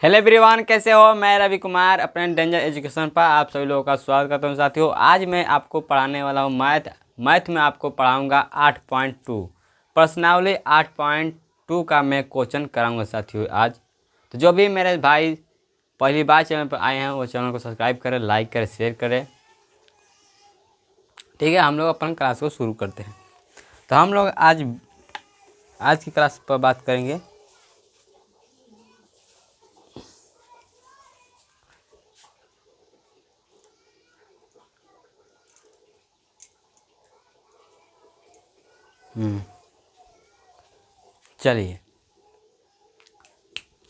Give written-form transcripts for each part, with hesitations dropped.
Hello everyone, कैसे हो। मैं रवि कुमार अपने डेंजर एजुकेशन पर आप सभी लोगों का स्वागत करता हूं। साथियों, आज मैं आपको पढ़ाने वाला हूं मैथ में आपको पढ़ाऊंगा 8.2 पर्सनावली 8.2 का मैं क्वेश्चन कराऊंगा। साथियों, आज तो जो भी मेरे भाई पहली बार चैनल पर आए हैं वो चैनल को सब्सक्राइब करें, लाइक करें, शेयर करें। ठीक है, हम लोग अपन क्लास को शुरू करते हैं। तो हम लोग आज की क्लास पर बात करेंगे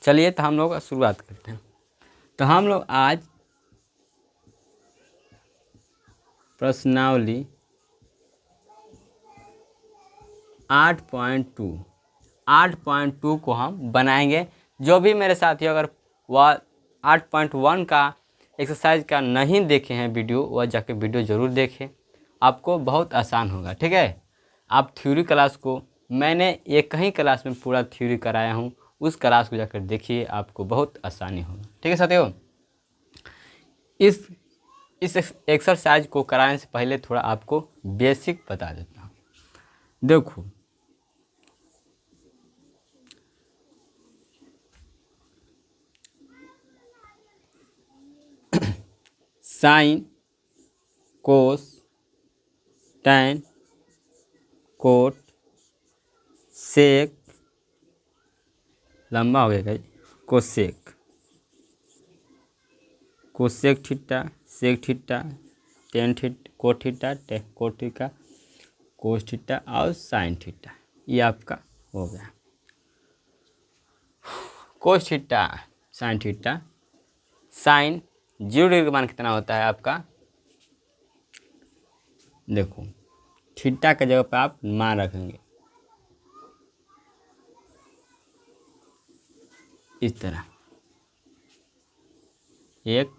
चलिए तो हम लोग शुरुआत करते हैं। तो हम लोग आज प्रश्नावली 8.2 को हम बनाएंगे। जो भी मेरे साथी अगर वह 8.1 का एक्सरसाइज का नहीं देखे हैं वीडियो, वह जाके वीडियो ज़रूर देखें, आपको बहुत आसान होगा। ठीक है, आप थ्योरी क्लास को मैंने एक ही क्लास में पूरा थ्योरी कराया हूँ, उस क्लास को जाकर देखिए, आपको बहुत आसानी होगा। ठीक है साथियों, इस एक्सरसाइज को कराने से पहले थोड़ा आपको बेसिक बता देता हूँ। देखो, sine, cos, tan, cot, sec, लंबा हो गया cosec, cosec theta, sec theta, tan theta, cot theta, cot theta, cos theta और साइन थीटा। ये आपका हो गया। Cos theta, sine theta. Sine 0 degree का मान कितना होता है आपका? देखो, थीटा के जगह पर आप मान रखेंगे इस तरह 1,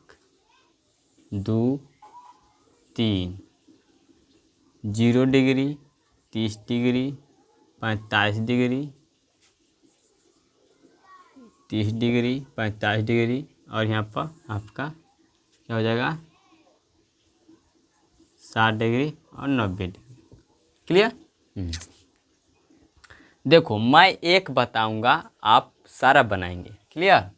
2, 3, 0 degree, 30 degree, 45 degree, 30 degree, 45 degree और यहाँ पर आपका क्या हो जाएगा 60 डिग्री और 90 डिग्री। क्लियर? देखो, मैं एक बताऊंगा, आप सारा बनाएंगे। क्लियर?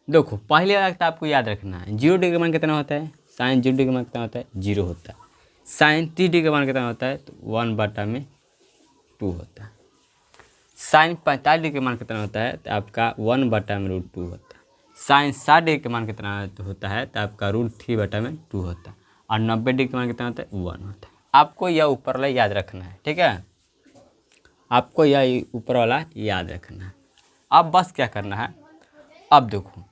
देखो, पहले लगता आपको याद रखना है 0 डिग्री का मान कितना होता है। साइन 0 डिग्री का मान कितना होता है? 0 होता है। साइन 30 डिग्री का मान कितना होता है? तो 1/2 होता है। साइन 45 डिग्री का मान कितना होता है? तो आपका 1/√2 होता है। साइन 60 डिग्री का मान कितना होता है? तो आपका √3/2 होता है। और 90 डिग्री का मान कितना होता है? 1 होता है। आपको यह ऊपर वाला याद रखना है। ठीक है, आपको यह ऊपर वाला याद रखना है। अब बस क्या करना है, अब देखो,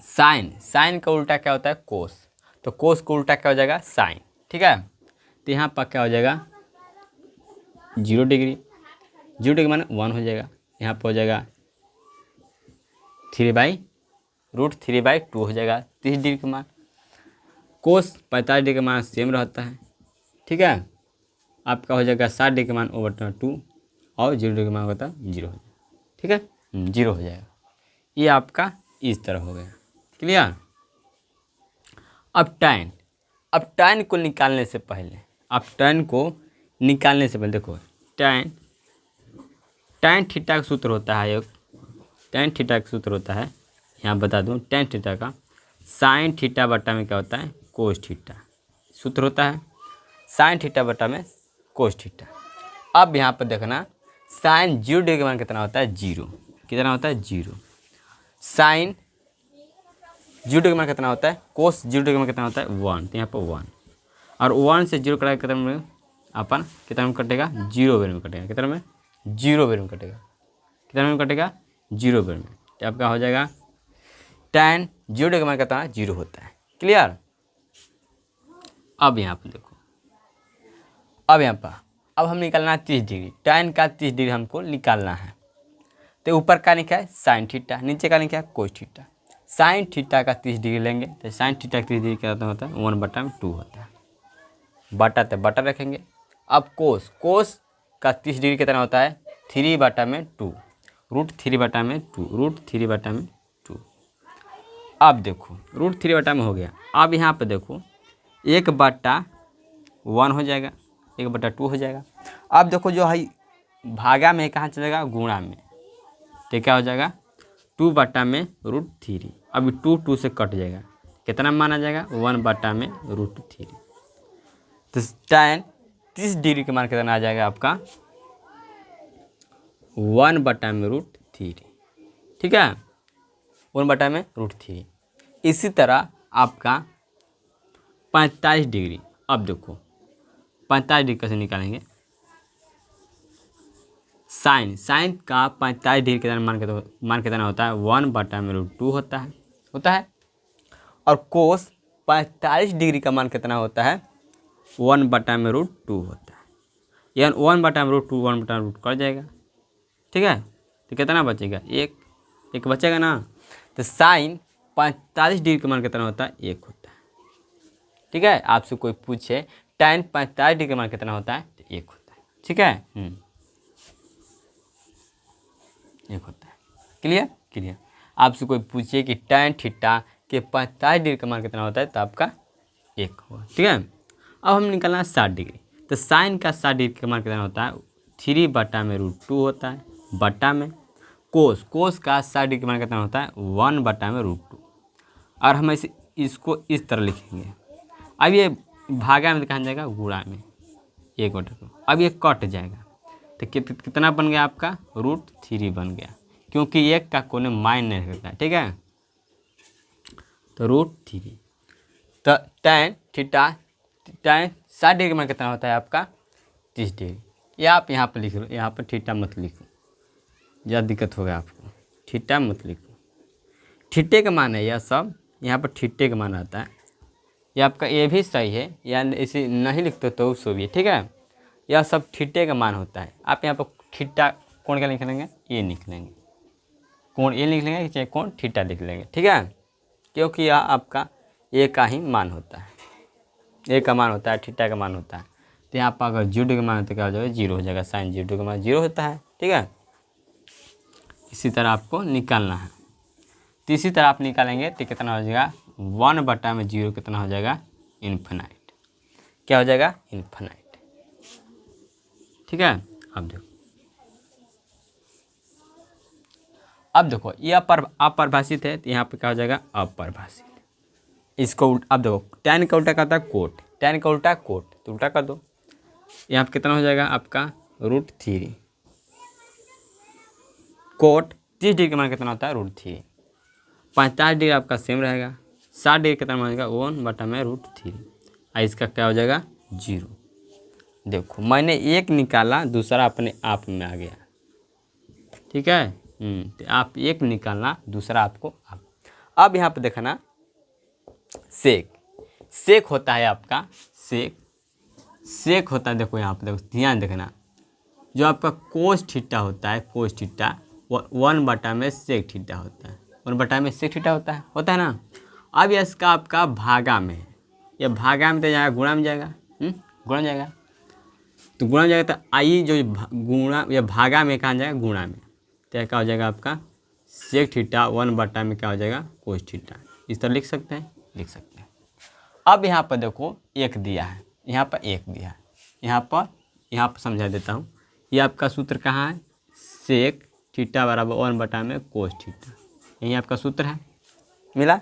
साइन का उल्टा क्या होता है? कोस। तो कोस का उल्टा क्या हो जाएगा? साइन। ठीक है, तो यहाँ पर क्या हो जाएगा 0 डिग्री, 0 डिग्री माने 1 हो जाएगा। यहाँ पर हो जाएगा 3/√3/2 हो जाएगा 30 डिग्री का मान। कोस 45 डिग्री का मान सेम रहता है। ठीक है, आपका हो जाएगा 60 डिग्री का मान /2 और 0 डिग्री का मान होता है 0 हो जाएगा। ठीक है, 0 हो जाएगा। ये आपका इस तरह हो गया। क्लियर? अब टैन को निकालने से पहले देखो, टैन थीटा का सूत्र होता है, टैन थीटा का सूत्र होता है, यहाँ बता दूँ, टैन थीटा का साइन थीटा बटा में क्या होता है? कोस थीटा सूत्र होता है। साइन थीटा बटा में कोस थीटा। अब यहाँ पर देखना, साइन 0 डिग्री का मान कितना होता है? 0। कितना होता है? 0। साइन 0 डिग्री का मान कितना होता है? कोस 0 डिग्री का मान कितना होता है? 1। तो यहाँ पर 1 और 1 से 0 कटा कितना में अपन कितना में कटेगा? 0 बेर में कटेगा। कितना में? 0 बेर में कटेगा। कितना में कटेगा? 0 बेर में। तो आपका हो जाएगा टैन 0 डिग्री का मान कितना? 0 होता है। क्लियर? अब यहाँ पर देखो, अब हम निकालना है 30 डिग्री। टैन का 30 डिग्री हमको निकालना है। तो ऊपर का लिखा है साइन थीटा, नीचे का लिखा है कोस थीटा। साइन थीटा का 30 डिग्री लेंगे तो साइन थीटा का 30 डिग्री क्या होता है? 1/2 होता है। बटा तो बटा रखेंगे। अब कोस का 30 डिग्री कितना होता है? 3/2 √3/2 √3/2 अब देखो √3 में हो गया। अब यहाँ पे देखो 1/1 हो जाएगा, 1/2 हो जाएगा। अब देखो जो है भागा में कहाँ चलेगा, गुणा में, तो क्या हो जाएगा 2/√3। अभी 2 से कट जाएगा, कितना माना जाएगा 1/√3। तो tan 30 डिग्री का मान कितना आ जाएगा आपका 1/√3। ठीक है, 1/√3। इसी तरह आपका 45 डिग्री। अब देखो 45 डिग्री कैसे निकालेंगे, साइन का 45 डिग्री कितना मान कितना होता है 1/√2 होता है। और कोस 45 डिग्री का मान कितना होता है 1/√2 होता है। यानी 1/√2 1/√2 कट जाएगा। ठीक है, तो कितना बचेगा, एक बचेगा ना। तो साइन 45 डिग्री का मान कितना होता है 1 होता है। ठीक है, आपसे कोई पूछे tan 45 डिग्री का मान कितना होता है तो 1 होता है। ठीक है, 1 होता है। क्लियर। आपसे कोई पूछे कि tan थीटा के 45 डिग्री का मान कितना होता है तो आपका 1 होगा। ठीक है, अब हम निकालना है 60 डिग्री। तो साइन का 60 डिग्री का मान कितना होता है 3/√2 होता है, बटा में कोस का 60 डिग्री का मान कितना होता है 1/√2। और हम इसको इस तरह लिखेंगे। अब ये भागा में कहाँ जाएगा, गुणा में, 1/2। अब ये कट जाएगा तो कितना बन गया आपका √3 बन गया, क्योंकि 1 का कोने माइन नहीं करता है। ठीक है, तो √3। तो tan थीटा tan 60 डिग्री में कितना होता है आपका 30 डिग्री। या आप यहाँ पर लिख लो, यहाँ पर थीटा मत लिखो, ज़्यादा दिक्कत होगा आपको, थीटा मत लिखो। थीटे का मान है यह सब, यहाँ पर थीटे का मान आता है। ये आपका ये भी सही है, या इसे नहीं लिखते तो सो भी। ठीक है, यह सब थीटे का मान होता है। आप यहाँ पर थीटा कोण क्या लिख लेंगे, ये लिख लेंगे, कोण ये लिख लेंगे, चाहे कोण थीटा लिख लेंगे। ठीक है, क्योंकि यह आपका ए का ही मान होता है, ए का मान होता है, थीटा का मान होता है। तो यहाँ पर अगर 0 का मान होता है क्या हो जाएगा 0 हो जाएगा, साइन 0 का मान 0 होता है। ठीक है, इसी तरह आपको निकालना है। तो इसी तरह आप निकालेंगे तो कितना हो जाएगा 1/0 कितना हो जाएगा इन्फिनाइट। क्या हो जाएगा इन्फिनाइट। ठीक है, अब देखो ये अपरिभाषित है, तो यहाँ पे क्या हो जाएगा अपरिभाषित। इसको अब देखो tan का उल्टा क्या होता है कोट, tan का उल्टा कोट, तो उल्टा कर दो। यहाँ पे कितना हो जाएगा आपका √3। कोट 30 डिग्री का मान कितना होता है √3। 45 डिग्री आपका सेम रहेगा, 60 डिग्री कितना मान जाएगा 1/√3। और इसका क्या हो जाएगा 0। देखो मैंने एक निकाला, दूसरा अपने आप में आ गया। ठीक है, तो आप एक निकालना, दूसरा आपको आप। अब यहाँ पे देखना सेक होता है आपका, सेक होता है। देखो यहाँ पे देखो, ध्यान देखना, जो आपका कोस थीटा होता है, कोस थीटा 1/सेक थीटा होता है, 1/सेक थीटा होता है ना। अब इसका आपका भागा में है, यह भागा में तो जाएगा गुणा में जाएगा, गुणा जाएगा। तो गुणा जाएगा तो आई जो गुणा या भागा में कहाँ जाएगा गुणा में, तो क्या हो जाएगा आपका सेक थीटा 1/में क्या हो जाएगा कोस थीटा। इस तरह लिख सकते हैं। अब यहाँ पर देखो एक दिया है, यहाँ पर एक दिया है, यहाँ पर समझा देता हूँ। ये आपका सूत्र कहाँ है, सेक थीटा बराबर 1/में में कोस थीटा, यही आपका सूत्र है, मिला।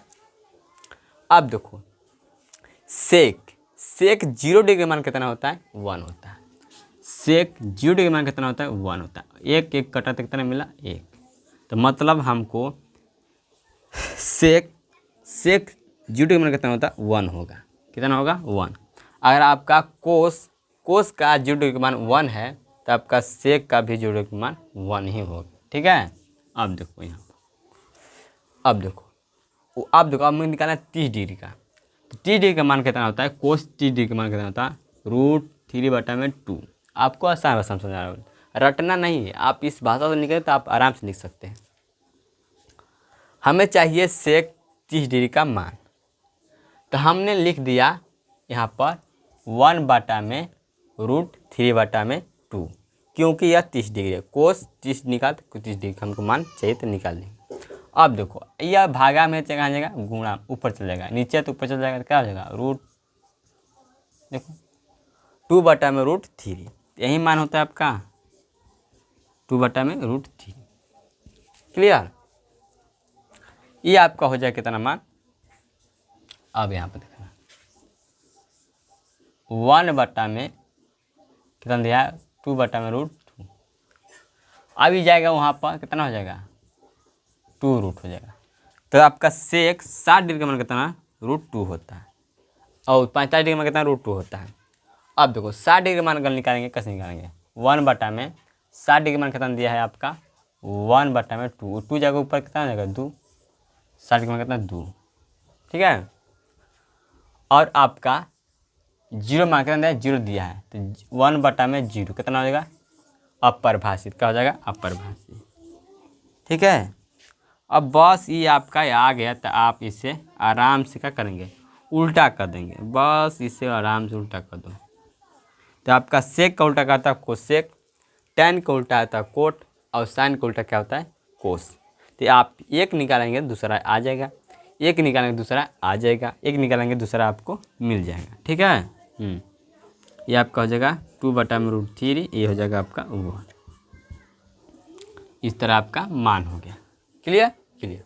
अब देखो सेक 0 डिग्री का मान कितना होता है 1 होता है। सेक 0 डिग्री का मान कितना होता है 1 होता है। एक कटा तो कितना मिला 1। तो मतलब हमको सेक 0 डिग्री का मान कितना होता है 1 होगा। कितना होगा 1। अगर आपका कोस का 0 डिग्री का मान 1 है तो आपका सेक का भी 0 डिग्री का मान 1 ही होगा। ठीक है, अब देखो यहाँ पर, अब देखो अब मैं निकालना 30 डिग्री का। तो 30 डिग्री का मान कितना होता है, कोस 30 डिग्री का मान कितना होता है √3/2। आपको आसान भाषा में समझा रहा हूँ, रटना नहीं है। आप इस भाषा से निकले तो आप आराम से लिख सकते हैं। हमें चाहिए सेक 30 डिग्री का मान, तो हमने लिख दिया यहाँ पर 1/में √3/2, क्योंकि यह 30 डिग्री है। कोस 30 निकाल तो 30 डिग्री हमको मान चाहिए तो निकाल लेंगे। अब देखो यह भागा में कहाँ जाएगा, गुणा ऊपर चल जाएगा, नीचे तो ऊपर चल जाएगा तो क्या हो जाएगा रूट, देखो 2/√3, यही मान होता है आपका 2/√3। क्लियर, ये आपका हो जाए कितना मान। अब यहाँ पर देखना 1 में कितना दिया है 2/√2, अभी जाएगा वहाँ पर कितना हो जाएगा 2 रूट हो जाएगा। तो आपका सेक 60 डिग्री का मान कितना √2 होता है और 45 डिग्री में कितना √2 होता है। अब देखो 60 डिग्री मान अगर निकालेंगे, कैसे निकालेंगे, 1 में 60 डिग्री मान कितना दिया है आपका 1/2, 2 जगह ऊपर कितना हो जाएगा 2, 60 डिग्री मान कितना 2, ठीक है। और आपका 0 मान कितना दिया है 0 दिया है, तो 1/0 कितना हो जाएगा अपरिभाषित, क्या हो जाएगा अपरिभाषित, ठीक है। अब बस ये आपका आ गया तो आप इसे आराम से क्या करेंगे उल्टा कर देंगे, बस इसे आराम से उल्टा कर दो। तो आपका सेक का उल्टा क्या होता है कोसेक, टैन का उल्टा होता है कोट और साइन का उल्टा क्या होता है कोस। तो आप एक निकालेंगे दूसरा आ जाएगा, एक निकालेंगे दूसरा आ जाएगा, एक निकालेंगे दूसरा आपको मिल जाएगा, ठीक है। ये आपका हो जाएगा 2/√3, ये हो जाएगा आपका 1। इस तरह आपका मान हो गया। Clear, clear.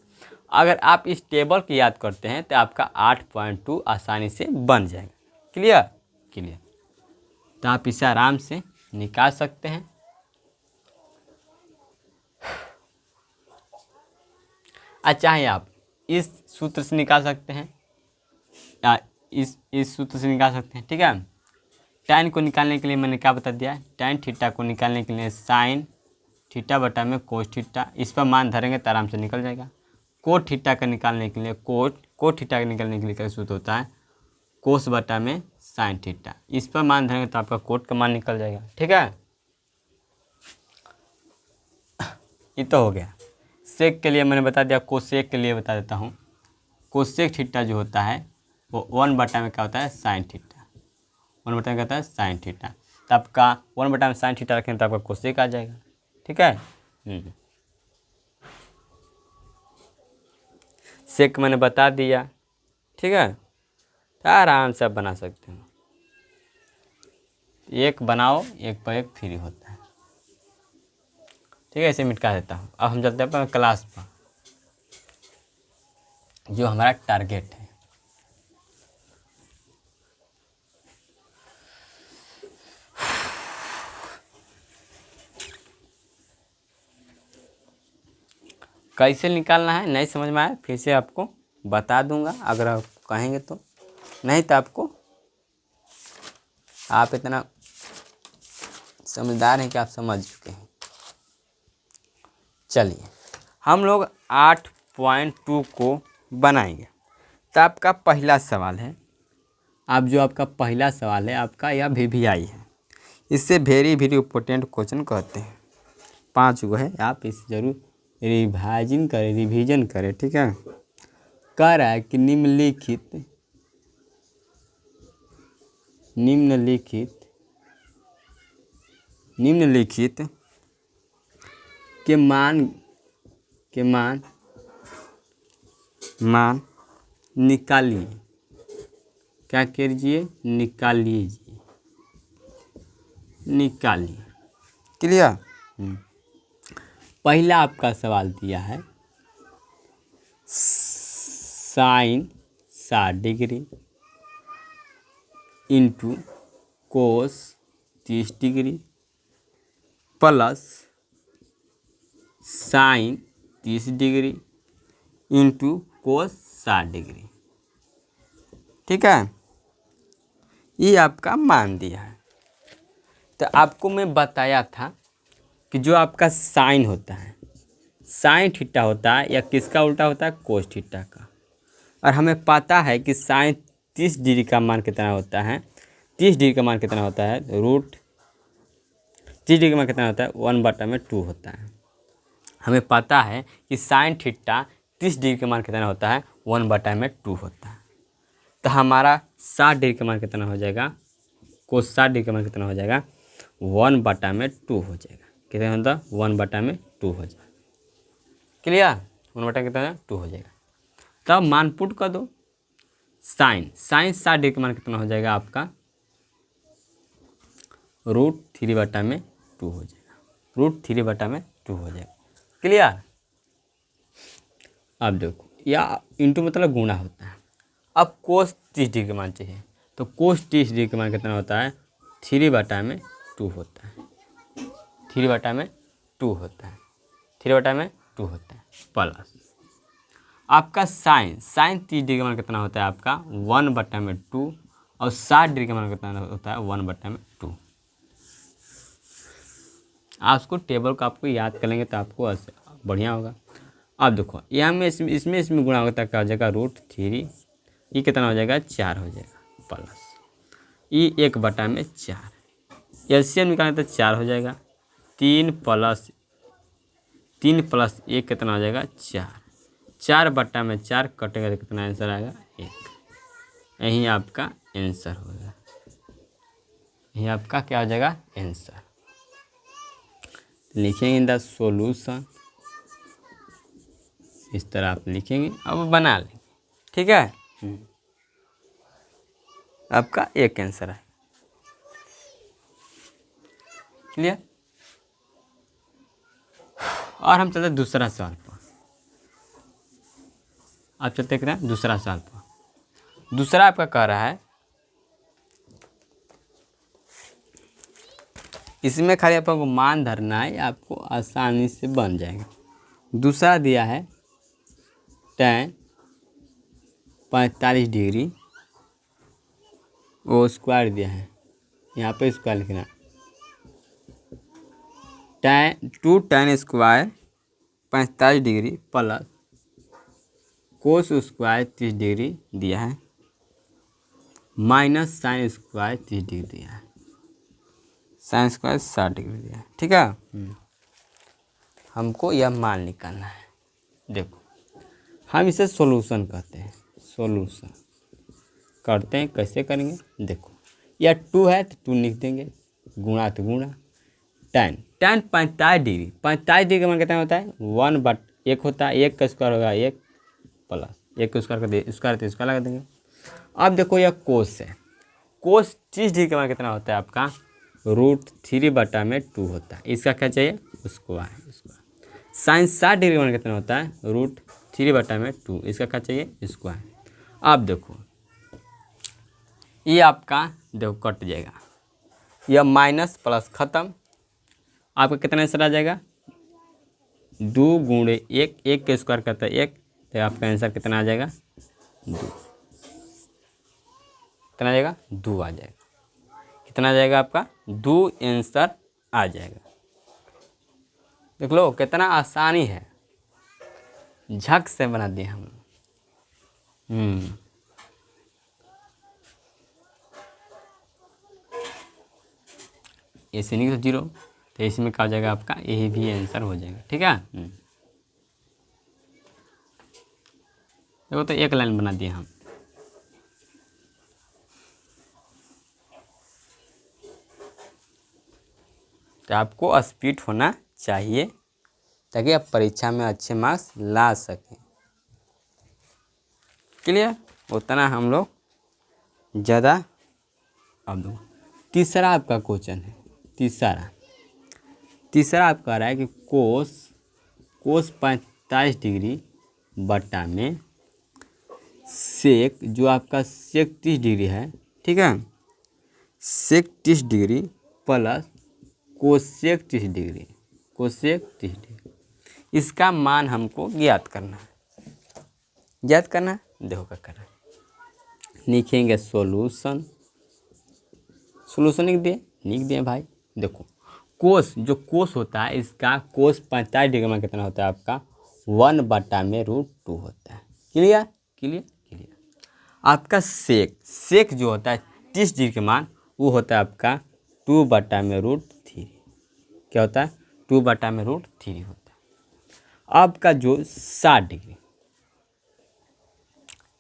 अगर आप इस टेबल की याद करते हैं तो आपका 8.2 आसानी से बन जाएगा। Clear, clear. तो आप इसे आराम से निकाल सकते हैं। चाहे आप इस सूत्र से निकाल सकते हैं या इस सूत्र से निकाल सकते हैं, ठीक है। टैन को निकालने के लिए मैंने क्या बता दिया, टैन थीटा को निकालने के लिए साइन थीटा बटा में कोस थीटा, इस पर मान धरेंगे तो आराम से निकल जाएगा। कोट थीटा का निकालने के लिए कोट थीटा का निकालने के लिए क्या सूत्र होता है कोस बटा में साइन थीटा, इस पर मान धरेंगे तो आपका कोट का मान निकल जाएगा, ठीक है। ये तो हो गया। सेक के लिए मैंने बता दिया, कोसेक के लिए बता देता हूँ। कोसेक थीटा जो होता है वो 1/में क्या होता है साइन थीटा, 1/में क्या होता है साइन थीटा। तो आपका 1/में साइन थीटा रखेंगे तो आपका कोसेक आ जाएगा, ठीक है। सेक मैंने बता दिया, ठीक है। तो आराम से आप बना सकते हो, एक बनाओ एक पर एक फ्री होता है, ठीक है। इसे मिटा देता हूँ। अब हम चलते हैं क्लास पर, जो हमारा टारगेट है। कैसे निकालना है नहीं समझ में आया फिर से आपको बता दूंगा, अगर आप कहेंगे तो, नहीं तो आपको, आप इतना समझदार हैं कि आप समझ चुके हैं। चलिए हम लोग 8.2 को बनाएंगे। तो आपका पहला सवाल है, आप जो आपका पहला सवाल है आपका यह VVI है, इससे वेरी वेरी इंपॉर्टेंट क्वेश्चन कहते हैं। 5 गो है, आप इसे जरूर रिवीजन करें, ठीक है। कह रहा है कि निम्नलिखित के मान निकालिए। क्या कीजिए निकालिए। क्लियर। पहला आपका सवाल दिया है sine 60 degree into cos 30 degree plus sine 30 degree into cos 60 degree, ठीक है। ये आपका मान दिया है। तो आपको मैं बताया था कि जो आपका साइन होता है, साइन थीटा होता है या किसका उल्टा होता है कोस थीटा का। और हमें पता है कि साइन 30 डिग्री का मान कितना होता है, 30 डिग्री का मान कितना होता है √30 डिग्री का मान कितना होता है 1/2 होता है। हमें पता है कि साइन थीटा 30 डिग्री का मान कितना होता है 1/2 होता है। तो हमारा 60 डिग्री का मान कितना हो जाएगा, कोस 60 डिग्री का मान कितना हो जाएगा 1/2 हो जाएगा। कितना होता है 1/2 हो जाएगा। क्लियर। वन बटा कितना हो जाएगा 2 हो जाएगा। तब मान पुट कर दो। साइन 60 डिग्री का मान कितना हो जाएगा आपका √3/2 हो जाएगा। √3/2 हो जाएगा। क्लियर। अब देखो या इंटू मतलब गुणा होता है। अब कोस 30 डिग्री का मान चाहिए तो कोस 30 डिग्री का मान कितना होता है 3/2 होता है। 3/2 होता है। 3/2 होता है प्लस आपका साइन 30 डिग्री का मान कितना होता है आपका 1/2 और 60 डिग्री का मान कितना होता है 1/2। आप उसको टेबल को आपको याद कर लेंगे तो आपको बढ़िया होगा। अब देखो यहाँ में इसमें गुणा होता है क्या हो जाएगा √3। ये कितना हो जाएगा 4 हो जाएगा प्लस ये 1/4। एलसीएम निकालें तो 4 हो जाएगा। 3 प्लस 1 कितना हो जाएगा 4। 4/4 कटेगा तो कितना आंसर आएगा 1। यही आपका आंसर होगा। यही आपका क्या हो जाएगा आंसर। लिखेंगे इन द सॉल्यूशन। इस तरह आप लिखेंगे अब बना लेंगे। ठीक है। आपका एक आंसर है। क्लियर। और हम चलते दूसरा सवाल पर। आप चलते हैं दूसरा सवाल पर। दूसरा आपका कह रहा है इसमें खाली आपको मान धरना है आपको आसानी से बन जाएगा। दूसरा दिया है tan 45 डिग्री वो स्क्वायर दिया है। यहाँ पे स्क्वायर लिखना tan square 45 degree plus cos square 30 degree दिया है माइनस साइन स्क्वायर 30 डिग्री दिया है। साइन स्क्वायर 60 डिग्री दिया है। ठीक है। हमको यह मान निकालना है। देखो हम इसे सॉल्यूशन कहते हैं। सॉल्यूशन करते हैं कैसे करेंगे देखो या 2 है तो 2 लिख देंगे गुणा तो गुणा tan 45 डिग्री 45 डिग्री का मान कितना होता है 1/1 होता है। 1 का स्क्वायर होगा 1 प्लस 1 का स्क्वायर कर स्क्वायर तो स्क्वायर लगा देंगे। अब देखो यह कोस है। कोस 30 डिग्री का मान कितना होता है आपका √3/2 होता है। इसका क्या चाहिए स्क्वायर। साइन 60 डिग्री का मान कितना होता है √3/2। इसका क्या चाहिए स्क्वायर। अब देखो ये आपका देखो कट जाएगा यह माइनस प्लस खत्म। आपका कितना आंसर आ जाएगा 2 गुणे 1। 1 के स्क्वायर करता है 1 तो आपका आंसर कितना आ जाएगा 2। कितना आ जाएगा 2 आ जाएगा। कितना आ जाएगा आपका 2 आंसर आ जाएगा। देख लो कितना आसानी है झक से बना दिए हम। ऐसे नहीं तो 0 तो इसमें क्या हो जाएगा आपका यही भी आंसर हो जाएगा। ठीक है। देखो तो एक लाइन बना दिए हम। तो आपको स्पीड होना चाहिए ताकि आप परीक्षा में अच्छे मार्क्स ला सकें। क्लियर। उतना हम लोग ज़्यादा। अब दो तीसरा आपका क्वेश्चन है। तीसरा आप कह रहा है कि कोस 45 डिग्री बटा में सेक जो आपका सेक 30 डिग्री है। ठीक है। Sec 30 degree plus cosec 30 degree. Cosec 30 degree इसका मान हमको ज्ञात करना है। देखो क्या करना है लिखेंगे सॉल्यूशन। लिख दिए भाई। देखो कोस जो कोस होता है इसका कोस 45 डिग्री में कितना होता है आपका 1/√2 होता है। क्लियर। आपका सेक जो होता है 30 डिग्री के मान वो होता है आपका 2/√3। क्या होता है 2/√3 होता है। आपका जो 60 डिग्री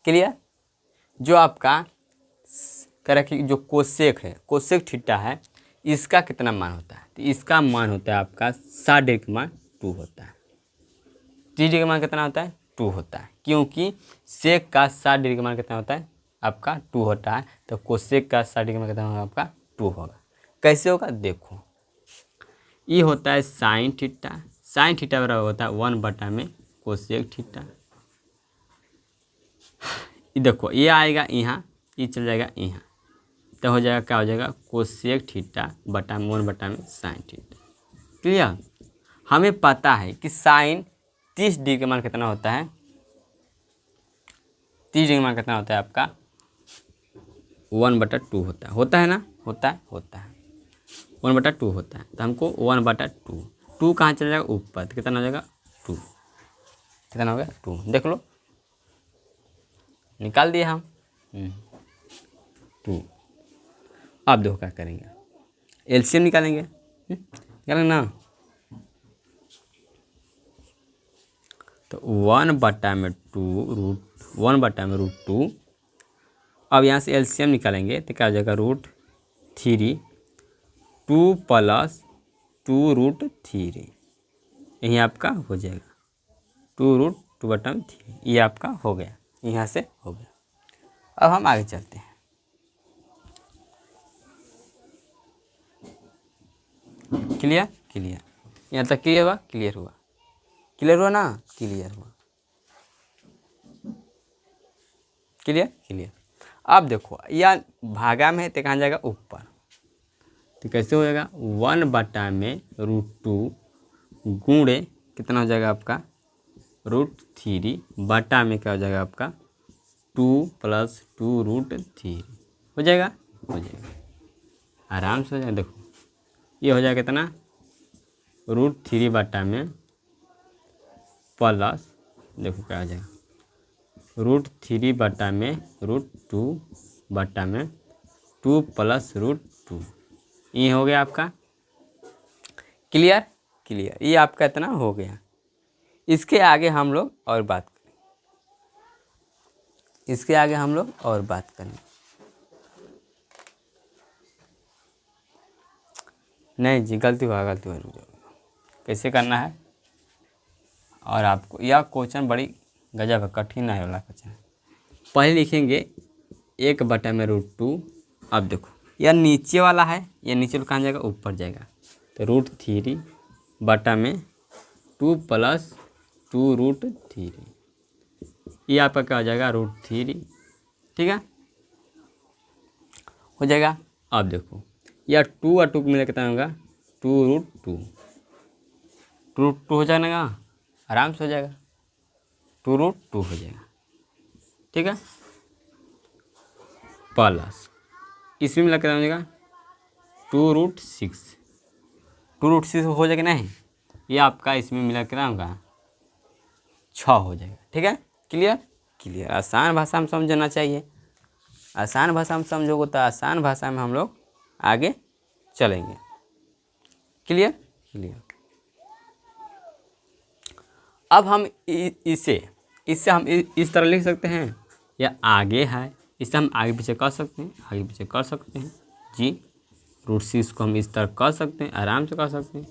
क्लियर जो आपका कह कि जो कोसेक है कोसेक थीटा है इसका कितना मान होता है तो इसका मान होता है आपका 60 डिग्री का मान 2 होता है। डिग्री का मान कितना होता है 2 होता है, क्योंकि सेक का 60 डिग्री का मान कितना होता है आपका 2 होता है, तो कोसेक का 60 डिग्री का मान कितना होगा आपका 2 होगा। कैसे होगा देखो, ये होता है साइन थीटा, साइन थीटा बराबर होता है 1 में कोसेक थीटा। ये देखो ये आएगा यहाँ, ये चल जाएगा यहाँ, तो हो जाएगा क्या हो जाएगा कोसेक थीटा बटा में 1 में साइन थीटा। क्लियर। हमें पता है कि साइन 30 डिग्री का मान कितना होता है, 30 डिग्री का मान कितना होता है आपका 1/2 होता है ना, होता है 1/2 होता है, तो हमको 1/2 2 कहाँ चला जाएगा ऊपर, तो कितना हो जाएगा 2, कितना हो गया 2, देख लो निकाल दिए हम 2। अब देखो क्या करेंगे, एलसीएम निकालेंगे, निकालेंगे ना, तो 1/√2। अब यहाँ से एलसीएम निकालेंगे तो क्या हो जाएगा √3 2 + 2√3, यही आपका हो जाएगा 2√2/3, ये आपका हो गया, यहाँ से हो गया। अब हम आगे चलते हैं। क्लियर, क्लियर, यहाँ तक क्लियर हुआ, क्लियर हुआ, क्लियर हुआ ना, क्लियर हुआ, क्लियर, क्लियर। अब देखो यह भागा में है तो कहाँ जाएगा ऊपर, तो कैसे हो जाएगा 1/√2 गुणे कितना हो जाएगा आपका √3 बटा में क्या हो जाएगा आपका 2 + 2√3 हो जाएगा, हो जाएगा, आराम से हो जाएगा। देखो ये हो जाएगा कितना √3 बटा में प्लस, देखो क्या हो जाएगा √3 बटा में √2 बटा में 2 + √2, ये हो गया आपका। क्लियर, क्लियर, ये आपका इतना हो गया। इसके आगे हम लोग और बात करें, इसके आगे हम लोग और बात करें। नहीं जी गलती हुआ, गलती हुआ, कैसे करना है, और आपको यह क्वेश्चन बड़ी गजब है, कठिन है वाला क्वेश्चन। पहले लिखेंगे 1/√2। अब देखो यह नीचे वाला है, यह नीचे कहाँ जाएगा ऊपर जाएगा, तो √3 बटा में 2 + 2√3, ये आपका क्या हो जाएगा √3, ठीक है, हो जाएगा। अब देखो यह 2 और 2 मिला कितना होगा 2√2, 2√2 हो जाएगा, आराम से हो जाएगा 2√2 हो जाएगा, ठीक है, प्लस इसमें मिला कितना हो जाएगा 2√6, 2√6 हो जाएगा नहीं, ये आपका इसमें मिला कितना होगा 6 हो जाएगा, ठीक है, क्लियर, क्लियर। आसान भाषा में समझना चाहिए, आसान भाषा में समझोगे तो आसान भाषा में हम लोग आगे चलेंगे। Clear, clear. अब हम इसे हम इस तरह लिख सकते हैं, या आगे है इसे हम आगे पीछे कर सकते हैं, आगे पीछे कर सकते हैं जी। √6 को हम इस तरह कर सकते हैं, आराम से कर सकते हैं,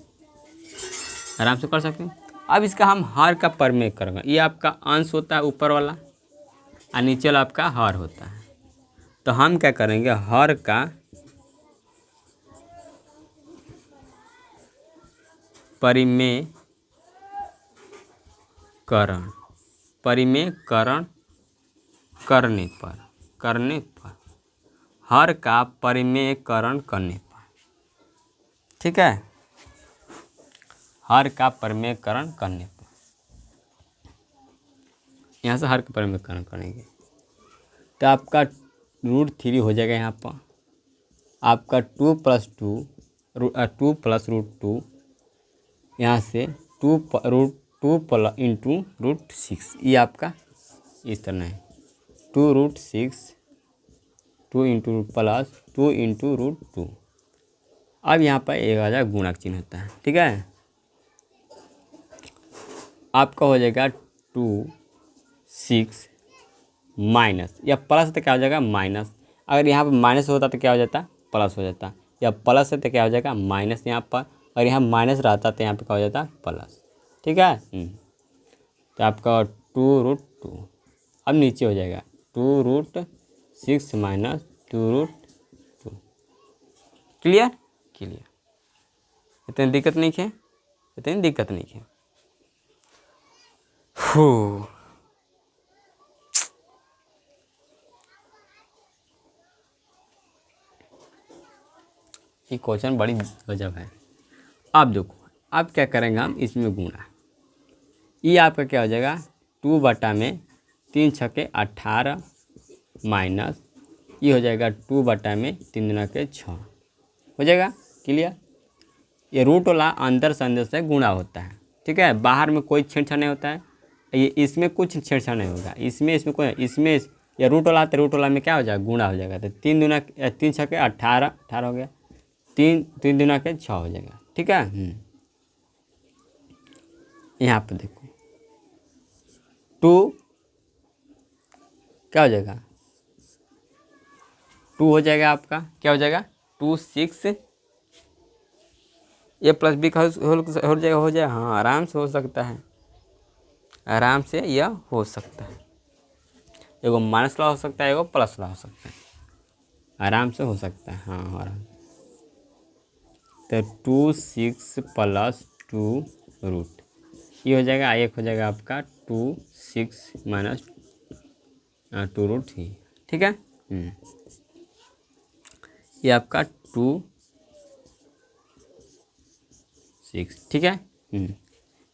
आराम से कर सकते हैं। अब इसका हम हर का प्रमेय करेंगे, ये आपका अंश होता है ऊपर वाला और नीचे वाला आपका हर होता है, तो हम क्या करेंगे हर का परिमेयकरण करने पर हर का परिमेयकरण करने पर, ठीक है, हर का परिमेयकरण करने पर, यहाँ से हर का परिमेयकरण करेंगे तो आपका √3 हो जाएगा, यहाँ पर आपका 2 + 2 यहाँ से 2 × √6, ये आपका इस तरह है 2√6 2 + 2 × √2। अब यहाँ पर एक आ जाएगा गुणक चिन्ह होता है, ठीक है, आपका हो जाएगा 2 6 माइनस, या प्लस तो क्या हो जाएगा माइनस, अगर यहाँ पर माइनस होता तो क्या हो जाता प्लस हो जाता, या प्लस है तो क्या हो जाएगा माइनस यहाँ पर, और यहाँ माइनस रहता तो यहाँ पे क्या हो जाता प्लस, ठीक है। तो आपका 2√2। अब नीचे हो जाएगा 2√6 माइनस 2√2। क्लियर? क्लियर। इतनी दिक्कत नहीं है, इतनी दिक्कत नहीं है। ये क्वेश्चन बड़ी गजब है। अब देखो, अब क्या करेंगे हम, इसमें गुणा। ये आपका क्या हो जाएगा, 2/3 माइनस ये हो जाएगा 2/3 हो जाएगा। क्लियर? ये रूट वाला अंदर से अंदर से गुणा होता है, ठीक है, बाहर में कोई छेड़छाड़ नहीं होता है। ये इसमें कुछ छेड़छाड़ नहीं होगा, इसमें कोई, इसमें ये रूट वाला, तो रूट वाला में क्या हो जाएगा, गुणा हो जाएगा। तो 3×3 = 18 हो गया, 3×3 = 6 हो जाएगा, ठीक है। यहाँ पर देखो 2 क्या हो जाएगा, 2 हो जाएगा आपका, क्या हो जाएगा 2 6, ये प्लस बी का हो जाएगा, हो जाएगा। हाँ, आराम से हो सकता है, आराम से यह हो सकता है। एगो माइनस वाला हो सकता है, एगो प्लस वाला हो सकता है, आराम से हो सकता है। हाँ, आराम। तो 2 6 + 2 रूट ये हो जाएगा, एक हो जाएगा आपका 2 6 माइनस 2√3, ठीक है। ये आपका 2 6, ठीक है।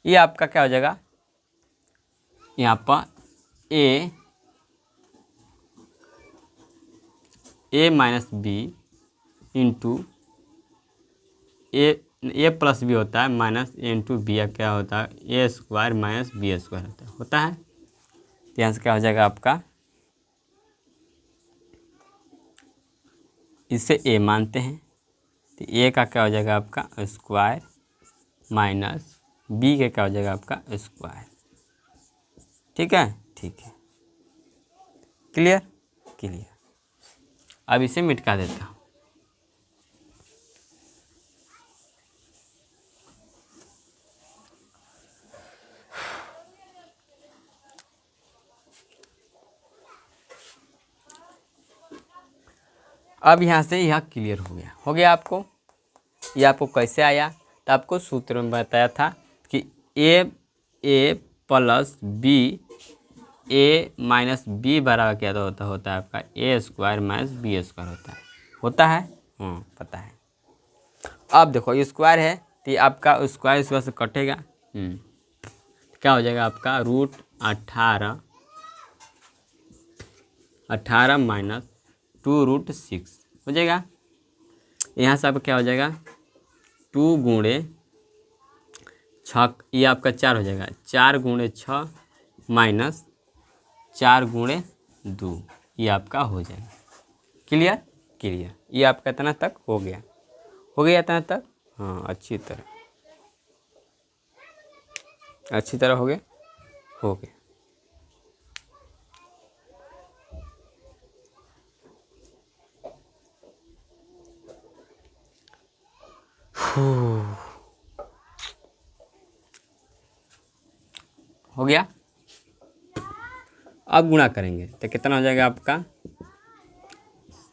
ये आपका क्या हो जाएगा, यहाँ पर a minus B into A plus B होता है, माइनस ए इंटू बी क्या होता है, a² माइनस b² होता है। तो यहाँ से क्या हो जाएगा आपका, इसे a मानते हैं, तो a का क्या हो जाएगा आपका स्क्वायर माइनस b का क्या हो जाएगा आपका स्क्वायर, ठीक है। ठीक है, क्लियर? क्लियर। अब इसे मिटका देता हूँ। अब यहाँ से यह क्लियर हो गया आपको। ये आपको कैसे आया, तो आपको सूत्र में बताया था कि a plus B, a minus B बराबर क्या होता है आपका a² माइनस b² होता है। पता है। अब देखो ये स्क्वायर है, तो ये आपका स्क्वायर से कटेगा। क्या हो जाएगा आपका √18 माइनस 2√6 हो जाएगा। यहाँ से आपका क्या हो जाएगा 2 गुणे 6, ये आपका 4 हो जाएगा, 4 गुणे 6 माइनस 4 गुणे 2, ये आपका हो जाएगा। क्लियर? क्लियर। ये आपका इतना तक हो गया इतना तक। हाँ, अच्छी तरह हो गया। हो गया। अब गुणा करेंगे तो कितना हो जाएगा आपका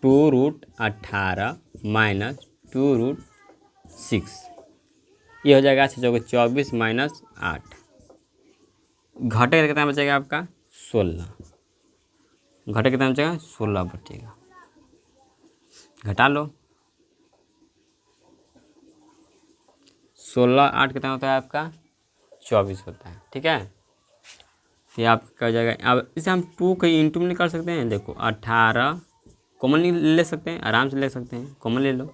2√18 माइनस 2√6, ये हो जाएगा 24 माइनस 8, घटे कितना बचेगा आपका 16, घटे कितना बचेगा 16 बचेगा, घटा लो। 16 8 कितना होता है आपका 24 होता है, ठीक है। ये आपका क्या हो जाएगा, अब इसे हम 2 के इंटू में निकाल सकते हैं। देखो 18 कॉमन ले सकते हैं, आराम से ले सकते हैं, कॉमन ले लो,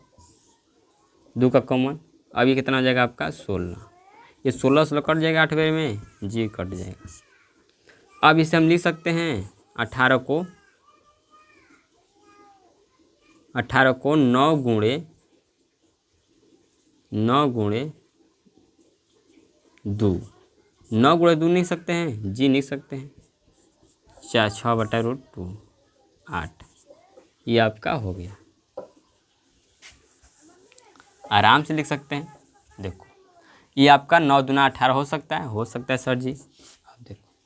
2 का कॉमन। अब ये कितना हो जाएगा आपका 16, ये 16 कट जाएगा 8 बार में, जी कट जाएगा। अब इसे हम लिख सकते हैं 18 को 9 गुणे 2, 9 गुणे 2 लिख सकते हैं, जी लिख सकते हैं, 6/√2 8, ये आपका हो गया। आराम से लिख सकते हैं। देखो ये आपका 9 दूना 18 हो सकता है सर जी। अब देखो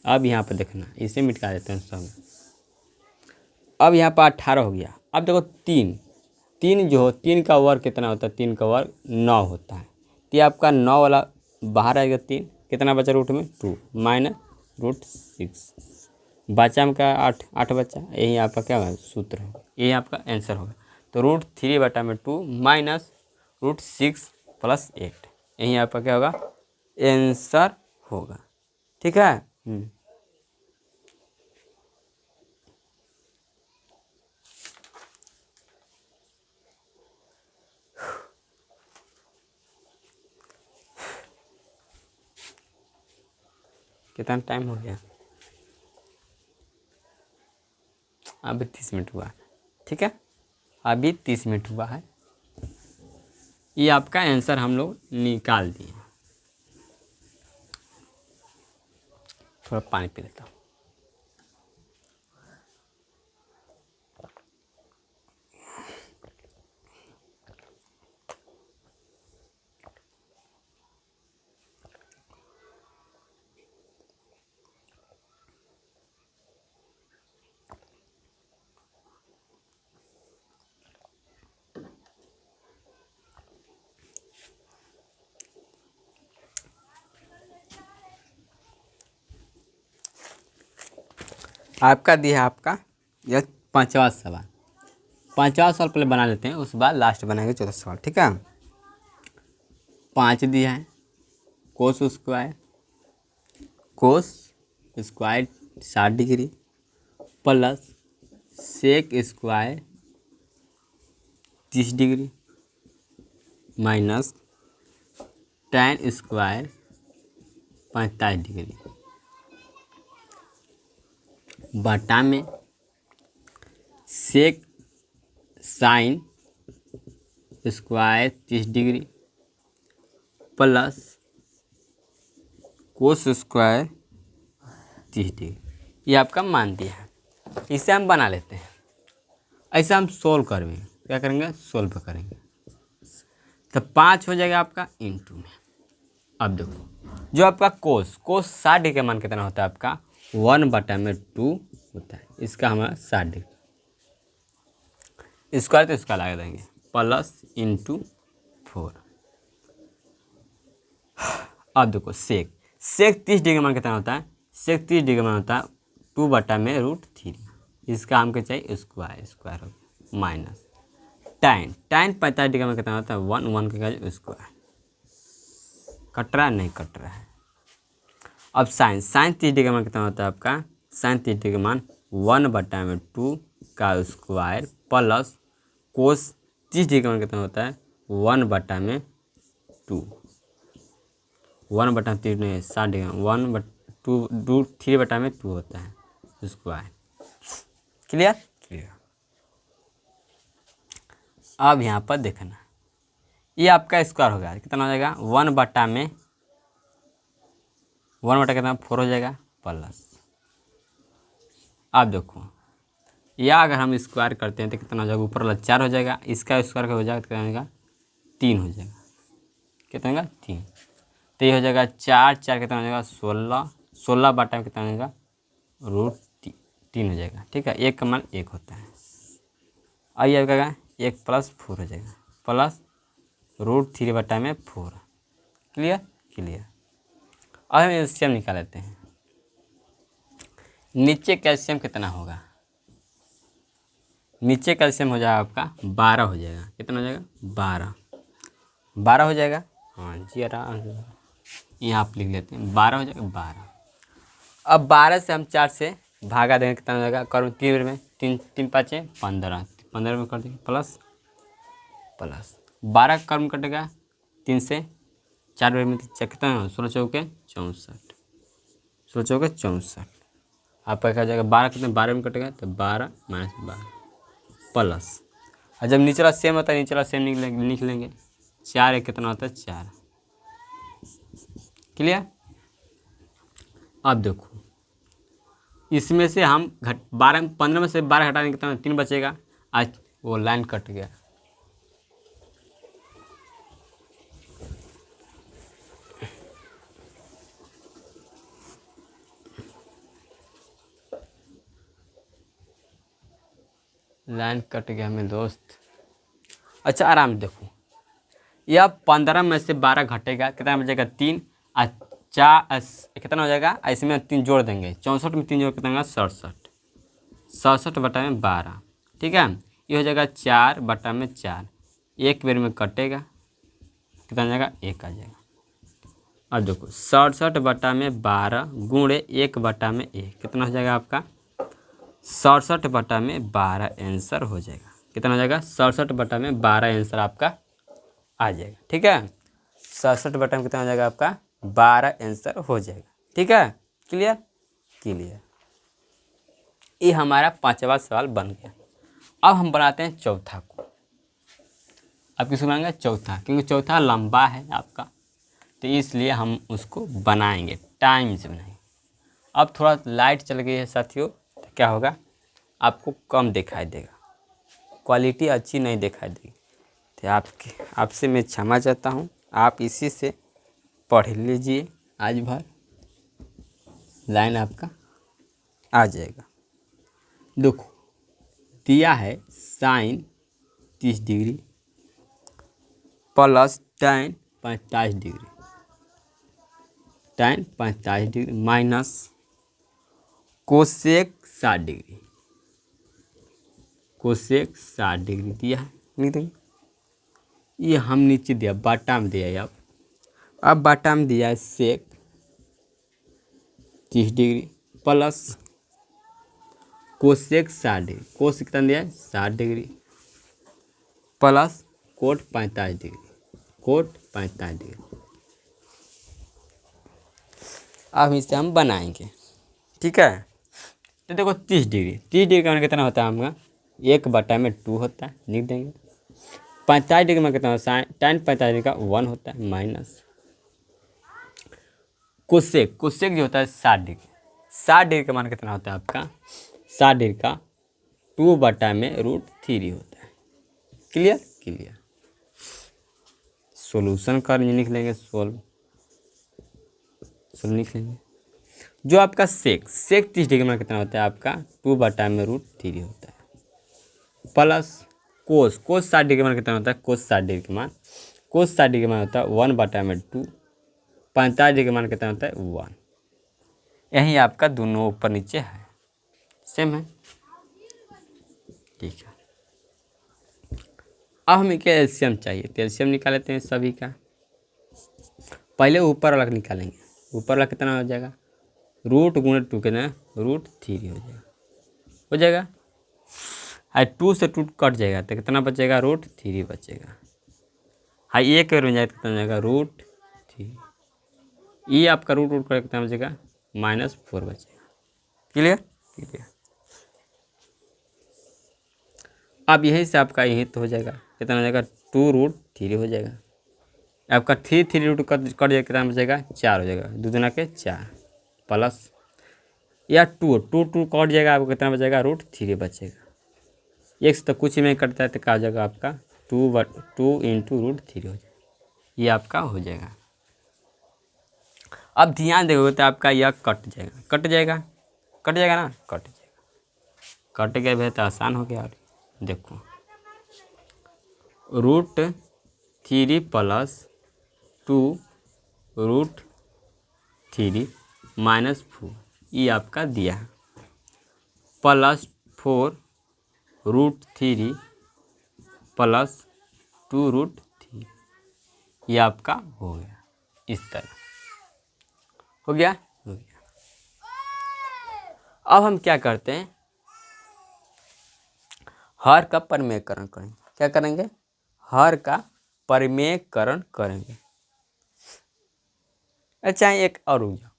अब यहाँ पर देखना, इसे मिटा देते हैं सब। अब यहाँ पर 18 हो गया। अब देखो 3, 3 जो 3 का वर्ग कितना होता है, 3 का वर्ग 9 होता है। तो ये आपका 9 वाला बाहर आएगा, 3 कितना बचा रूट में 2 माइनस √6 बचा में क्या 8, 8 बचा। यही आपका क्या होगा सूत्र होगा, यही आपका आंसर होगा। तो √3/2 माइनस √6 + 8, यही आपका क्या होगा आंसर होगा। ठीक है। कितना टाइम हो गया, अभी 30 मिनट हुआ है। ठीक है, अभी 30 मिनट हुआ है। ये आपका आंसर हम लोग निकाल दिए। थोड़ा पानी पी लेता हूँ। आपका दिया आपका यह 5वां सवाल। 5वां सवाल पहले बना लेते हैं, उसके बाद लास्ट बनाएंगे 14 सवाल। ठीक है। 5 दिया है, cos square 60 degree plus sec square 30 degree minus tan square 45 degree बटा में sec sine square 30 degree plus cos square 30 degree. ये आपका मान दिया है, इसे हम बना लेते हैं। ऐसे हम सोल्व करेंगे, क्या करेंगे सोल्व करेंगे। तो 5 हो जाएगा आपका इंटू में। अब देखो जो आपका कोस 60 डिग्री का मान कितना होता है आपका 1/2 होता है। इसका हमारा 60 डिग्री स्क्वायर, तो इसका लगा देंगे प्लस इंटू 4। अब देखो सेक 30 डिग्री का मान कितना होता है, सेक 30 डिग्री का मान होता है 2/√3। इसका हमको चाहिए स्क्वायर हो गया माइनस tan 45 डिग्री में कितना होता है 1 का स्क्वायर। कट रहा है नहीं कट रहा है। अब साइन 30 डिग्री में कितना होता है आपका sin 30 डिग्री मान 1/2 का स्क्वायर प्लस कोस 30 डिग्री में कितना होता है 1/2 1/3 नहीं 60 डिग्री 3/2 होता है स्क्वायर। Clear clear. अब यहाँ पर देखना, ये आपका स्क्वायर हो गया, कितना हो जाएगा 1 कितना 4 हो जाएगा प्लस। अब देखो या अगर हम स्क्वायर करते हैं तो कितना हो जाएगा, ऊपर वाला 4 हो जाएगा, इसका स्क्वायर का हो जाएगा कितना हो जाएगा 3 हो जाएगा। कितना होगा 3, तो ये हो जाएगा 4 कितना हो जाएगा 16 बटा में कितना हो जाएगा √3 हो जाएगा। ठीक है, एक का मान 1 होता है। अब ये क्या 1 + 4 हो जाएगा प्लस √3/4। Clear clear. अब हम एलसीएम निकाल लेते हैं। नीचे कैल्शियम कितना होगा, नीचे कैल्शियम हो जाएगा आपका 12 हो जाएगा। कितना हो जाएगा 12 हो जाएगा। हाँ जी आराम से यहाँ आप लिख लेते हैं 12 हो जाएगा 12। अब 12 से हम 4 से भागा देंगे, कितना हो जाएगा कर्म 3 में 3 3 5 15 15 में कर देंगे प्लस 12 कर्म कटेगा 3 से 4 में कितना 16 चौके 64 16 चौके 64। आपका क्या हो जाएगा 12 कितने 12 में कटेगा तो 12 - 12 प्लस, और जब नीचला सेम होता है नीचला सेम लिख लेंगे 4 कितना होता है 4। क्लियर। अब देखो इसमें से हम 15 में से 12 हटाने कितना 3 बचेगा। आज वो लाइन कट गया। लाइन कट गया मेरे दोस्त। अच्छा आराम से देखो, यह 15 में से 12 घटेगा, कितना बचेगा 3 और 4 कितना हो जाएगा, ऐसे में 3 जोड़ देंगे, 64 में 3 जोड़ कितना होगा 67, 67 बटा में 12, ठीक है। ये हो जाएगा 4 बटा में 4, एक बेर में कटेगा, कितना आ जाएगा 1 आ जाएगा। अब देखो 67 बटा में 12 गुणे 1 बटा में 1 कितना हो जाएगा आपका 67 बटा में 12 आंसर हो जाएगा। कितना हो जाएगा 67 बटा में 12 आंसर आपका आ जाएगा, ठीक है। 67 बटा में कितना हो जाएगा आपका 12 आंसर हो जाएगा, ठीक है। Clear clear. ये हमारा 5वां सवाल बन गया। अब हम बनाते हैं चौथा को। अब किसको बनाएंगे चौथा, क्योंकि चौथा लंबा है आपका, तो इसलिए हम उसको बनाएंगे, टाइम से बनाएंगे। अब थोड़ा लाइट चल गई है साथियों, तो क्या होगा आपको कम दिखाई देगा, क्वालिटी अच्छी नहीं दिखाई देगी, तो आपसे मैं क्षमा चाहता हूँ। आप इसी से पढ़ लीजिए आज भर, लाइन आपका आ जाएगा। देखो दिया है sine 30 degree plus tan 45 degree, tan 45 degree minus cosec 60 degree, cosec 60 degree दिया है, लिख देंगे। ये हम नीचे दिया बाटा में दिया है। अब बाटा में दिया है sec 30 degree plus cosec 60 degree, cos कितना दिया है 60 degree plus cot 45 degree, cot 45 degree. अब इसे हम बनाएंगे, ठीक है। तो देखो 30 डिग्री का कितना होता है हमारा 1 बटा में 2 होता है, लिख देंगे। 45 डिग्री में कितना होता है tan 45 डिग्री का 1 होता है माइनस कोसेक, कोसेक जो होता है 60 डिग्री, 60 डिग्री का मान कितना होता है आपका 60 डिग्री का 2 बटा में √3 होता है। Clear clear. सॉल्यूशन कर लिख लेंगे, सोल्व लिख लेंगे। जो आपका सेक 30 डिग्री में कितना होता है आपका 2 बटा में √3 होता है प्लस कोस 60 डिग्री में कितना होता है कोस 60 डिग्री का मान, कोस 60 डिग्री का मान होता है 1 बटा में 2, 45 डिग्री का मान कितना होता है 1। यही आपका दोनों ऊपर नीचे है, सेम है, ठीक है। अब हमें क्या एलसीएम चाहिए, तो एलसीएम निकाल लेते हैं सभी का। पहले ऊपर वाला निकालेंगे, ऊपर वाला कितना हो जाएगा रूट गुणे 2 कितना √3 हो जाएगा। 2 से 2 कट जाएगा तो कितना बचेगा √3 बचेगा। एक बार में जाए तो कितना हो जाएगा √3, ये आपका रूट कर कितना बचेगा -4 बचेगा। Clear clear. अब यहीं से आपका यही तो हो जाएगा, कितना हो जाएगा 2√3 हो जाएगा। आपका 3 रूट कट जाएगा, कितना बचेगा 4 हो जाएगा, 2 दूना के 4 प्लस या 2 कट जाएगा, आपको कितना बचेगा √3 बचेगा। एक से तो कुछ ही नहीं कटता है, तो क्या हो जाएगा आपका 2 × √3 हो जाएगा, ये आपका हो जाएगा। अब ध्यान देखोगे तो आपका यह कट जाएगा, कट जाएगा ना, कट जाएगा, कट गया भी तो आसान हो गया। और देखो √3 प्लस 2 √3 -4 ये आपका दिया है प्लस 4 √3 प्लस 2 √3 ये आपका हो गया। इस तरह हो गया। अब हम क्या करते हैं हर का परिमेयकरण करेंगे। क्या करेंगे हर का परिमेयकरण करेंगे। अच्छा एक और हो गया,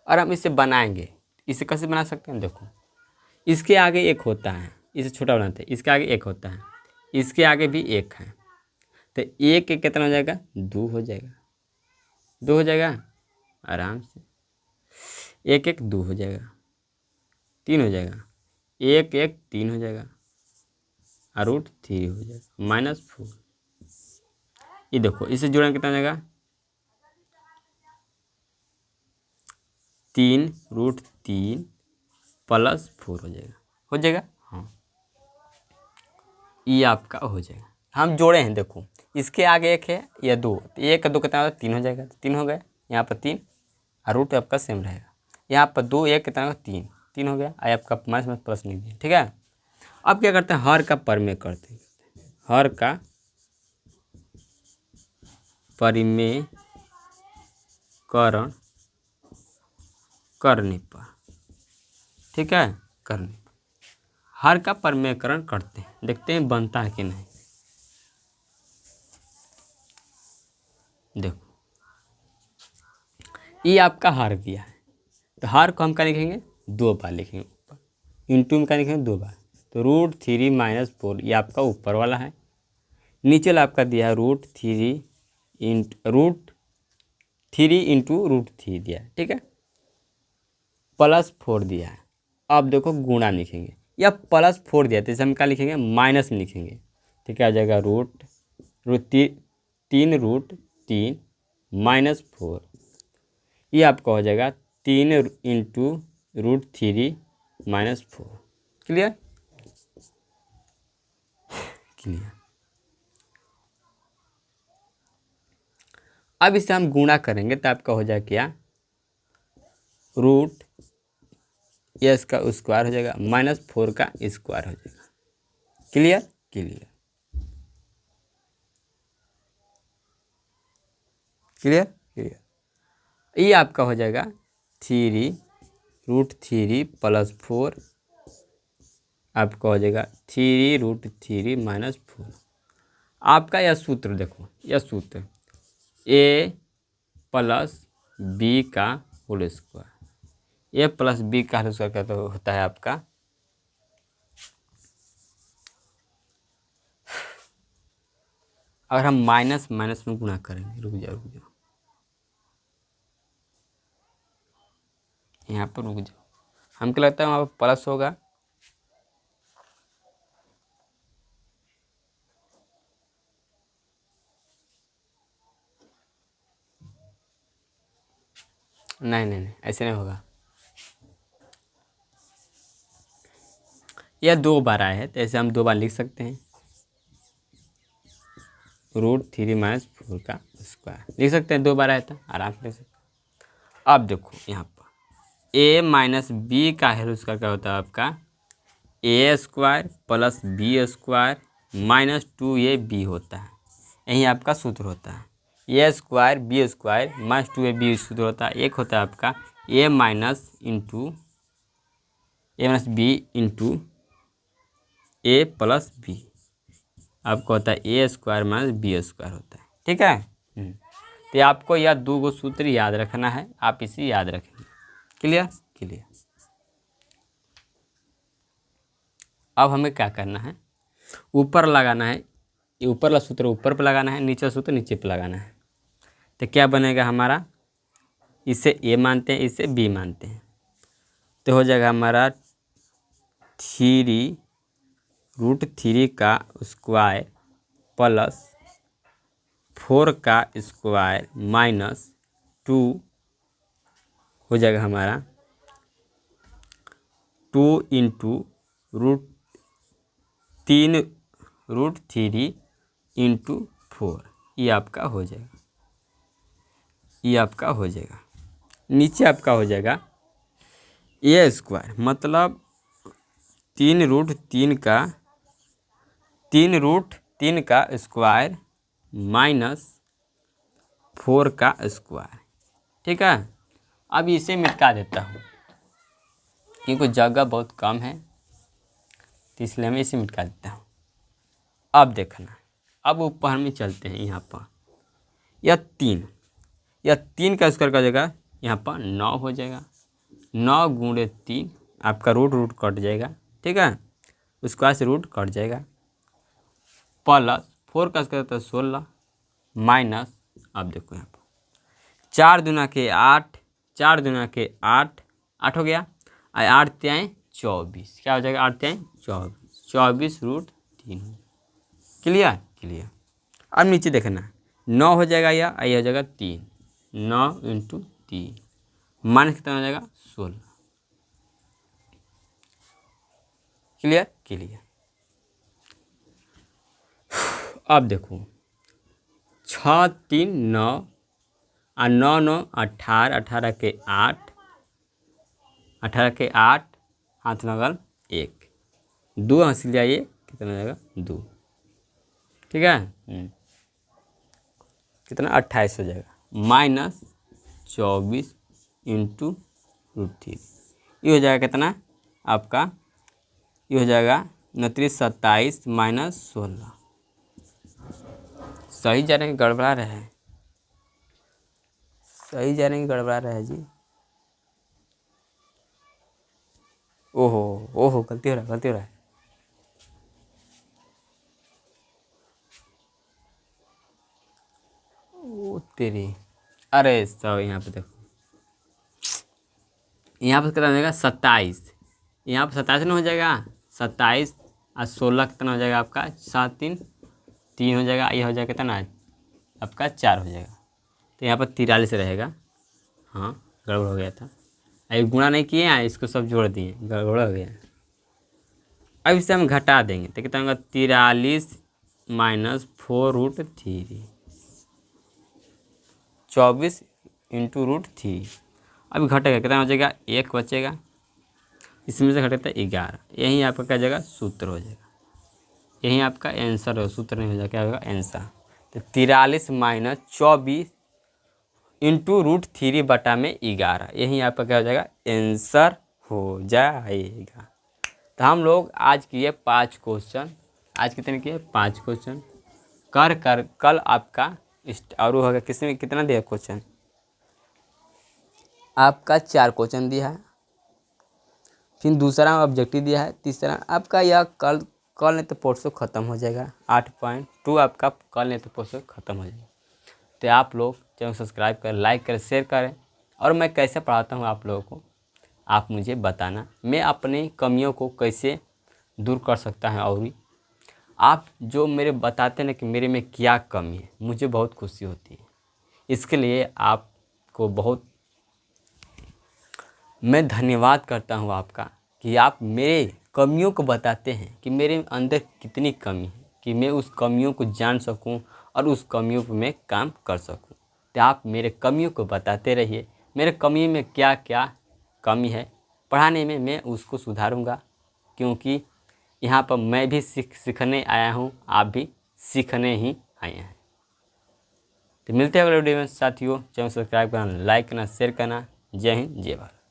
और हम इसे बनाएंगे। इसे कैसे बना सकते हैं, देखो इसके आगे एक होता है, इसे छोटा बनाते हैं, इसके आगे एक होता है, इसके आगे भी एक है, तो एक कितना हो जाएगा 2 हो जाएगा, 2 हो जाएगा आराम से, 1 2 हो जाएगा, 3 हो जाएगा, 1 3 हो जाएगा और √3 हो जाएगा -4। ये देखो इसे जोड़ना कितना हो जाएगा 3 √3 प्लस 4 हो जाएगा हाँ। ये आपका हो जाएगा। हम जोड़े हैं, देखो इसके आगे एक है या दो, तो एक का दो कितना होगा, 3 हो जाएगा, तो 3 हो गया। यहाँ पर 3 और रूट आपका सेम रहेगा। यहाँ पर 2 एक कितना होगा, 3 3 हो गया। आई आपका माइनस में प्लस नहीं दिया, ठीक है। अब क्या करते हैं, हर का परिमेय करते हैं। हर का परिमेयकरण करने पर, ठीक है, करने पर हर का परिमेयकरण करते हैं, देखते हैं बनता है कि नहीं। देखो ये आपका हर दिया है, तो हर को हम क्या लिखेंगे, 2 बार लिखेंगे ऊपर, इंटू में क्या लिखेंगे, 2 बार। तो √3 - 4 ये आपका ऊपर वाला है। नीचे वाला आपका दिया है √3 इंटू √3 दिया है, ठीक है, +4 दिया है। अब देखो गुणा लिखेंगे, या +4 दिया है तो इसे हम क्या लिखेंगे, माइनस में लिखेंगे। तो क्या आ जाएगा, √3 -4, ये आपका हो जाएगा 3 इंटू √3 -4। Clear, clear. अब इसे हम गुणा करेंगे तो आपका हो जाएगा क्या, रूट एस का स्क्वायर हो जाएगा -4 का स्क्वायर हो जाएगा। Clear, clear, clear, clear. ये आपका हो जाएगा 3 √3 +4, आपका हो जाएगा 3 √3 -4। आपका यह सूत्र देखो, यह सूत्र a + b का होल स्क्वायर, a + b का होल स्क्वायर क्या तो होता है आपका, अगर हम माइनस माइनस में गुणा करेंगे, रुक जाओ, यहाँ पर रुक जाओ, हमको लगता है वहाँ पर प्लस होगा। नहीं नहीं नहीं, ऐसे नहीं होगा। यह 2 बार आया है तो ऐसे हम 2 बार लिख सकते हैं, √3 - 4 का स्क्वायर लिख सकते हैं, 2 बार आया था, आराम से लिख सकते हैं। अब देखो यहाँ पर a - b का होल स्क्वायर क्या होता है आपका, a² + b² -2ab होता है। यही आपका सूत्र होता है, a² b² -2ab सूत्र होता है। एक होता है आपका a - b into a + b, आपको होता है a² - b² होता है, ठीक है। तो आपको यह 2 सूत्र याद रखना है, आप इसे याद रखेंगे। Clear, clear. अब हमें क्या करना है, ऊपर लगाना है, ये ऊपर वाला सूत्र ऊपर पर लगाना है, नीचे सूत्र नीचे पर लगाना है। तो क्या बनेगा हमारा, इसे a मानते हैं, इसे b मानते हैं, तो हो जाएगा हमारा 3 √3 का स्क्वायर +4 का स्क्वायर -2 हो जाएगा हमारा 2 इंटू √3 इंटू 4, ये आपका हो जाएगा, ये आपका हो जाएगा। नीचे आपका हो जाएगा a² मतलब 3 √3 का स्क्वायर -4 का स्क्वायर, ठीक है। अब इसे मिटा देता हूँ क्योंकि जगह बहुत कम है, तो इसलिए मैं इसे मिटा देता हूँ। अब देखना, अब ऊपर में चलते हैं, यहाँ पर यह 3 का स्क्वायर का जगह यहाँ पर 9 हो जाएगा, 9 × 3 आपका रूट कट जाएगा, ठीक है, स्क्वायर से रूट कट जाएगा, +4 का स्क्वायर तो 16 माइनस, अब देखो यहाँ पर 4 दूना के 8, 4 दूना के 8, 8 हो गया, 8 × 24, क्या हो जाएगा, 8 × 24 √3। Clear, clear. अब नीचे देखना, 9 हो जाएगा, या ये हो जाएगा 3, 9 × 3 माइनस कितना हो जाएगा, 16। Clear, clear. अब देखो 6 3 9 और 9 9 18, 18 के 8, 18 के 8, हाथ लगल 1, 2 हंस लिया, ये कितना हो जाएगा 2, ठीक है। कितना 28 हो जाएगा, -24 इंटू √3, ये हो जाएगा कितना आपका, ये हो जाएगा 29 27 -16। सही जा रहे हैं गड़बड़ा रहे हैं, सही जा रहे हैं गड़बड़ा रहे हैं जी। ओहो ओहो, गलती हो रहा है, गलती हो रहा है। ओ तेरी, अरे सब यहाँ पे देखो, यहाँ पर कितना हो जाएगा 27, यहाँ पर 27 ना हो जाएगा, 27 और 16 कितना हो जाएगा आपका, 7 3 3 हो जाएगा, ये हो जाएगा कितना आपका 4 हो जाएगा, तो यहाँ पर 43 रहेगा। हाँ गड़बड़ हो गया था, अभी गुणा नहीं किए हैं, इसको सब जोड़ दिए, गड़बड़ हो गया। अब इसे हम घटा देंगे तो कितना होगा, 43 -4√3, 24 इंटू √3। अभी घटेगा कितना हो जाएगा, 1 बचेगा, इसमें से घटेगा 11, यही आपका क्या जाएगा सूत्र हो जाएगा, यही आपका आंसर हो, सूत्र नहीं हो जाएगा, क्या होगा आंसर। तो 43 -24 इंटू √3/11, यही आपका क्या हो जाएगा आंसर हो जाएगा। तो हम लोग आज किए 5 क्वेश्चन, आज कितने किए 5 क्वेश्चन, कर कल आपका और होगा, किसमें कितना दिया क्वेश्चन आपका 4 क्वेश्चन दिया है, फिर दूसरा ऑब्जेक्टिव दिया है, तीसरा आपका यह कल नहीं तो परसों ख़त्म हो जाएगा, 8.2 आपका कल नहीं तो परसों ख़त्म हो जाएगा। तो आप लोग चैनल सब्सक्राइब करें, लाइक करें, शेयर करें, और मैं कैसे पढ़ाता हूँ आप लोगों को आप मुझे बताना, मैं अपनी कमियों को कैसे दूर कर सकता है, और भी आप जो मेरे बताते हैं ना कि मेरे में क्या कमी है, मुझे बहुत खुशी होती है। इसके लिए आपको बहुत मैं धन्यवाद करता हूँ आपका, कि आप मेरे कमियों को बताते हैं कि मेरे अंदर कितनी कमी है, कि मैं उस कमियों को जान सकूं और उस कमियों पर मैं काम कर सकूं। तो आप मेरे कमियों को बताते रहिए, मेरे कमी में क्या क्या कमी है पढ़ाने में, मैं उसको सुधारूंगा, क्योंकि यहाँ पर मैं भी सीखने आया हूँ, आप भी सीखने ही आए हैं। तो मिलते हैं अगले वीडियो में साथियों, चैनल सब्सक्राइब करना, लाइक करना, शेयर करना। जय हिंद, जय भारत।